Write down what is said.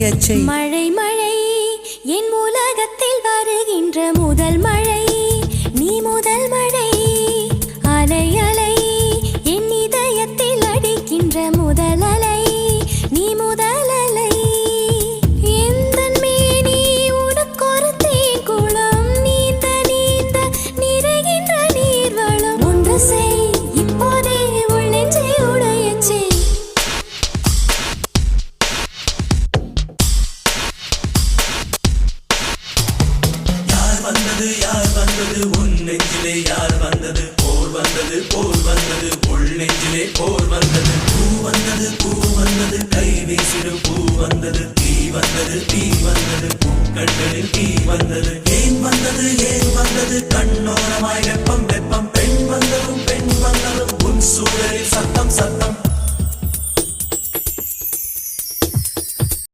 மழை மழை என் உலகத்தில் வருகின்ற முதல் மழை நீ முதல் மழை அலை அலை என் இதயத்தில் அடிக்கின்ற முதல் அலை நீ முதல் அலை எந்தன் மேனி உனக்கொரு தேங்குளம் நீந்த நீந்த நிறைகின்ற நீர்வளம் ஒன்று செய் இப்போதே உள் நெஞ்சை உடையச்சே யார் வந்தது உன் நெஞ்சிலே யார் வந்தது போர் வந்தது உள் நெஞ்சிலே போர் வந்தது பூ வந்தது கை வீசிடும் பூ வந்தது தீ வந்தது பூக்கண்களில் தீ வந்தது ஏன் வந்தது கண்ணோரமாய் வெப்பம் பெண் வந்ததும் உன் சூழலில் சத்தம்